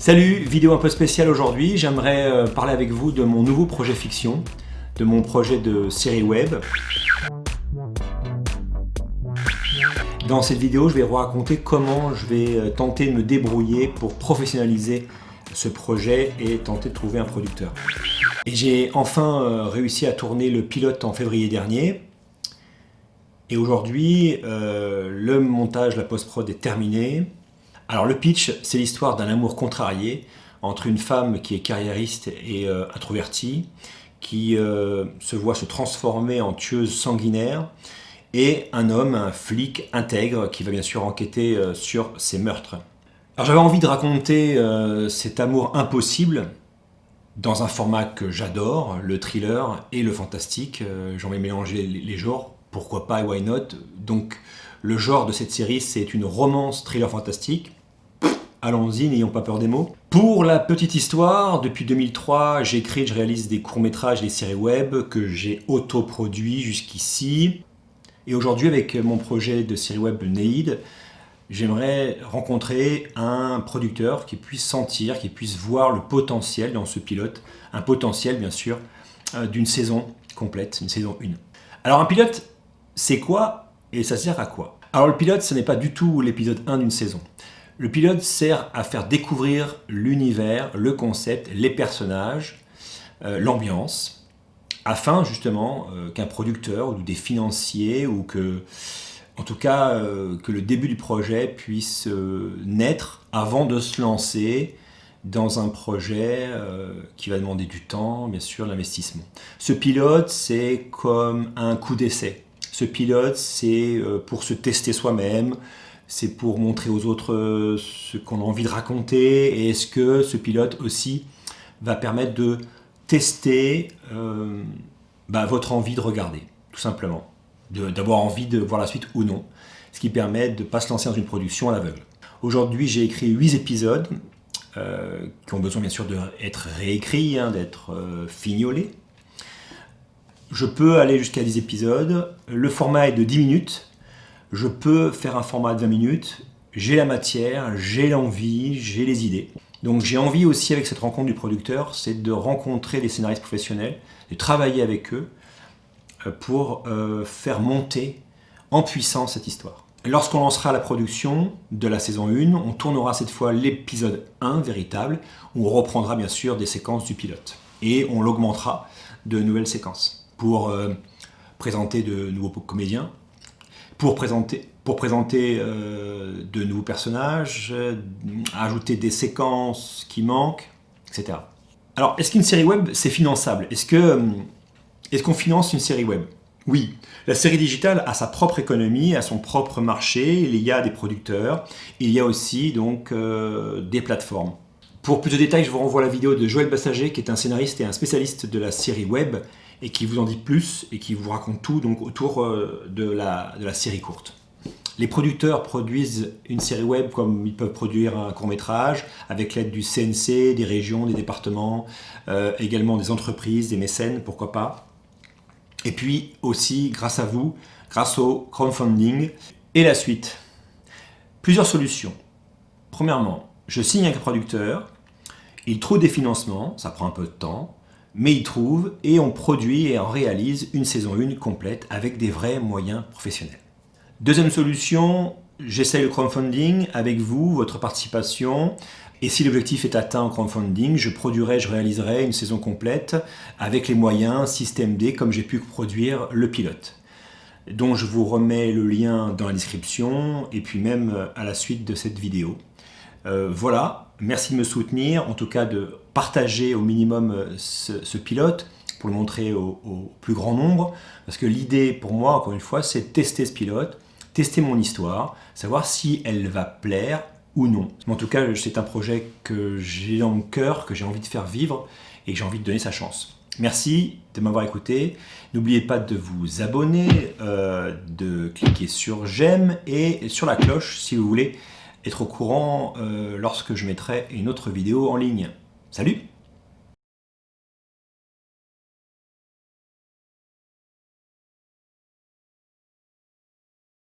Salut, vidéo un peu spéciale aujourd'hui. J'aimerais parler avec vous de mon nouveau projet fiction, de mon projet de série web. Dans cette vidéo, je vais vous raconter comment je vais tenter de me débrouiller pour professionnaliser ce projet et tenter de trouver un producteur. Et j'ai enfin réussi à tourner le pilote en février dernier. Et aujourd'hui, le montage, la post-prod est terminé. Alors le pitch, c'est l'histoire d'un amour contrarié entre une femme qui est carriériste et introvertie, qui se voit se transformer en tueuse sanguinaire, et un homme, un flic intègre, qui va bien sûr enquêter sur ces meurtres. Alors j'avais envie de raconter cet amour impossible dans un format que j'adore, le thriller et le fantastique. J'ai envie de mélanger les genres, pourquoi pas et why not. Donc le genre de cette série, c'est une romance thriller fantastique. Allons-y, n'ayons pas peur des mots. Pour la petite histoire, depuis 2003, j'écris, je réalise des courts-métrages, des séries web que j'ai autoproduits jusqu'ici. Et aujourd'hui, avec mon projet de série web Need, j'aimerais rencontrer un producteur qui puisse sentir, qui puisse voir le potentiel dans ce pilote, un potentiel bien sûr d'une saison complète, une saison 1. Alors un pilote, c'est quoi et ça sert à quoi? Alors le pilote, ce n'est pas du tout l'épisode 1 d'une saison. Le pilote sert à faire découvrir l'univers, le concept, les personnages, l'ambiance, afin justement qu'un producteur ou des financiers ou que, en tout cas, que le début du projet puisse naître avant de se lancer dans un projet qui va demander du temps, bien sûr, l'investissement. Ce pilote, c'est comme un coup d'essai. Ce pilote, c'est pour se tester soi-même, c'est pour montrer aux autres ce qu'on a envie de raconter, et est-ce que ce pilote aussi va permettre de tester votre envie de regarder, tout simplement, d'avoir envie de voir la suite ou non, ce qui permet de ne pas se lancer dans une production à l'aveugle. Aujourd'hui, j'ai écrit 8 épisodes qui ont besoin bien sûr d'être réécrits, d'être fignolés. Je peux aller jusqu'à 10 épisodes, le format est de 10 minutes, je peux faire un format de 20 minutes, j'ai la matière, j'ai l'envie, j'ai les idées. Donc j'ai envie aussi avec cette rencontre du producteur, c'est de rencontrer des scénaristes professionnels, de travailler avec eux pour faire monter en puissance cette histoire. Lorsqu'on lancera la production de la saison 1, on tournera cette fois l'épisode 1 véritable, où on reprendra bien sûr des séquences du pilote. Et on l'augmentera de nouvelles séquences pour présenter de nouveaux comédiens, pour présenter de nouveaux personnages, ajouter des séquences qui manquent, etc. Alors, est-ce qu'une série web, c'est finançable? Est-ce qu'on finance une série web? Oui, la série digitale a sa propre économie, a son propre marché, il y a des producteurs, il y a aussi donc des plateformes. Pour plus de détails, je vous renvoie à la vidéo de Joël Bassager, qui est un scénariste et un spécialiste de la série web, et qui vous en dit plus, et qui vous raconte tout donc, autour de la série courte. Les producteurs produisent une série web comme ils peuvent produire un court-métrage, avec l'aide du CNC, des régions, des départements, également des entreprises, des mécènes, pourquoi pas. Et puis aussi, grâce à vous, grâce au crowdfunding. Et la suite. Plusieurs solutions. Premièrement, je signe avec un producteur, il trouve des financements, ça prend un peu de temps, mais il trouve et on produit et on réalise une saison 1 complète avec des vrais moyens professionnels. Deuxième solution, j'essaye le crowdfunding avec vous, votre participation, et si l'objectif est atteint en crowdfunding, je réaliserai une saison complète avec les moyens système D comme j'ai pu produire le pilote, dont je vous remets le lien dans la description et puis même à la suite de cette vidéo. Voilà, merci de me soutenir, en tout cas de partager au minimum ce pilote pour le montrer au plus grand nombre, parce que l'idée pour moi, encore une fois, c'est de tester ce pilote, tester mon histoire, savoir si elle va plaire ou non. Mais en tout cas, c'est un projet que j'ai dans mon cœur, que j'ai envie de faire vivre et que j'ai envie de donner sa chance. Merci de m'avoir écouté. N'oubliez pas de vous abonner, de cliquer sur j'aime et sur la cloche si vous voulez être au courant lorsque je mettrai une autre vidéo en ligne. Salut!